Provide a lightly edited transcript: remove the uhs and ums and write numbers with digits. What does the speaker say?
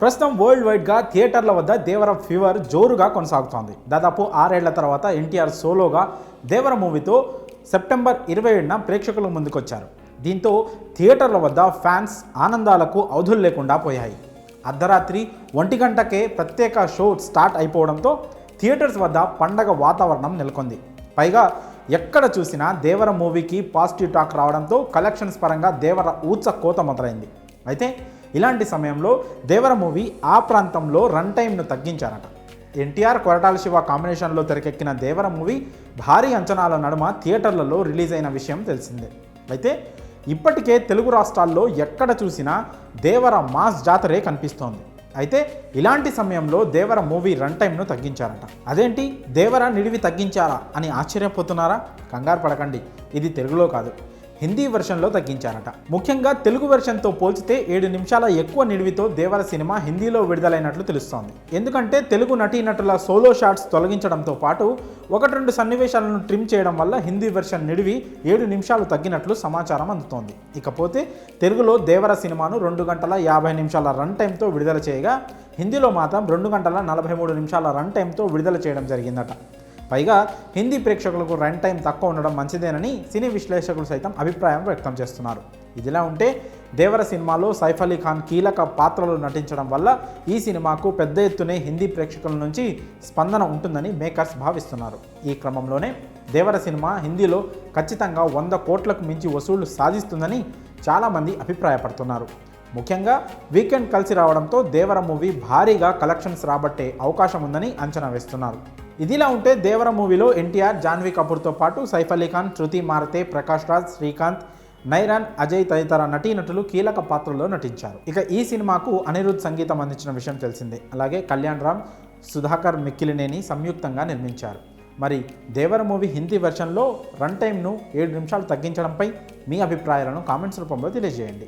ప్రస్తుతం వరల్డ్ వైడ్గా థియేటర్ల వద్ద దేవర ఫీవర్ జోరుగా కొనసాగుతోంది. దాదాపు 6 ఏళ్ల తర్వాత ఎన్టీఆర్ సోలోగా దేవర మూవీతో సెప్టెంబర్ 27న ప్రేక్షకుల ముందుకొచ్చారు. దీంతో థియేటర్ల వద్ద ఫ్యాన్స్ ఆనందాలకు అవధులు లేకుండా పోయాయి. అర్ధరాత్రి 1 గంటకే ప్రత్యేక షో స్టార్ట్ అయిపోవడంతో థియేటర్స్ వద్ద పండగ వాతావరణం నెలకొంది. పైగా ఎక్కడ చూసినా దేవర మూవీకి పాజిటివ్ టాక్ రావడంతో కలెక్షన్స్ పరంగా దేవర ఊచ కోత మొదలైంది. అయితే ఇలాంటి సమయంలో దేవర మూవీ ఆ ప్రాంతంలో రన్ టైంను తగ్గించారట. ఎన్టీఆర్ కొరటాల శివ కాంబినేషన్లో తెరకెక్కిన దేవర మూవీ భారీ అంచనాల నడుమ థియేటర్లలో రిలీజ్ అయిన విషయం తెలిసిందే. అయితే ఇప్పటికే తెలుగు రాష్ట్రాల్లో ఎక్కడ చూసినా దేవర మాస్ జాతరే కనిపిస్తోంది. అయితే ఇలాంటి సమయంలో దేవర మూవీ రన్ టైంను తగ్గించారట. అదేంటి దేవర నిడివి తగ్గించారా అని ఆశ్చర్యపోతున్నారా? కంగారు పడకండి, ఇది తెలుగులో కాదు, హిందీ వెర్షన్లో తగ్గించారట. ముఖ్యంగా తెలుగు వెర్షన్తో పోల్చితే 7 నిమిషాల ఎక్కువ నిడివితో దేవర సినిమా హిందీలో విడుదలైనట్లు తెలుస్తోంది. ఎందుకంటే తెలుగు నటీనటుల సోలో షాట్స్ తొలగించడంతో పాటు 1-2 సన్నివేశాలను ట్రిమ్ చేయడం వల్ల హిందీ వెర్షన్ నిడివి 7 నిమిషాలు తగ్గినట్లు సమాచారం అందుతోంది. ఇకపోతే తెలుగులో దేవర సినిమాను 2 గంటల 50 నిమిషాల రన్ టైంతో విడుదల చేయగా హిందీలో మాత్రం 2 గంటల 43 నిమిషాల రన్ టైంతో విడుదల చేయడం జరిగిందట. పైగా హిందీ ప్రేక్షకులకు రన్ టైం తక్కువ ఉండడం మంచిదేనని సినీ విశ్లేషకులు సైతం అభిప్రాయం వ్యక్తం చేస్తున్నారు. ఇదిలా ఉంటే దేవర సినిమాలో సైఫ్ అలీ ఖాన్ కీలక పాత్రలు నటించడం వల్ల ఈ సినిమాకు పెద్ద ఎత్తునే హిందీ ప్రేక్షకుల నుంచి స్పందన ఉంటుందని మేకర్స్ భావిస్తున్నారు. ఈ క్రమంలోనే దేవర సినిమా హిందీలో ఖచ్చితంగా 100 కోట్లకు మించి వసూళ్లు సాధిస్తుందని చాలామంది అభిప్రాయపడుతున్నారు. ముఖ్యంగా వీకెండ్ కలిసి రావడంతో దేవర మూవీ భారీగా కలెక్షన్స్ రాబట్టే అవకాశం ఉందని అంచనా వేస్తున్నారు. ఇదిలా ఉంటే దేవర మూవీలో ఎన్టీఆర్, జాన్వీ కపూర్తో పాటు సైఫ్ అలీ ఖాన్, శృతి మారతే, ప్రకాష్ రాజ్, శ్రీకాంత్, నైరాన్, అజయ్ తదితర నటీనటులు కీలక పాత్రల్లో నటించారు. ఇక ఈ సినిమాకు అనిరుద్ధ్ సంగీతం అందించిన విషయం తెలిసిందే. అలాగే కళ్యాణ్ రామ్, సుధాకర్ మిక్కిలినేని సంయుక్తంగా నిర్మించారు. మరి దేవర మూవీ హిందీ వెర్షన్లో రన్ టైంను 7 నిమిషాలు తగ్గించడంపై మీ అభిప్రాయాలను కామెంట్స్ రూపంలో తెలియజేయండి.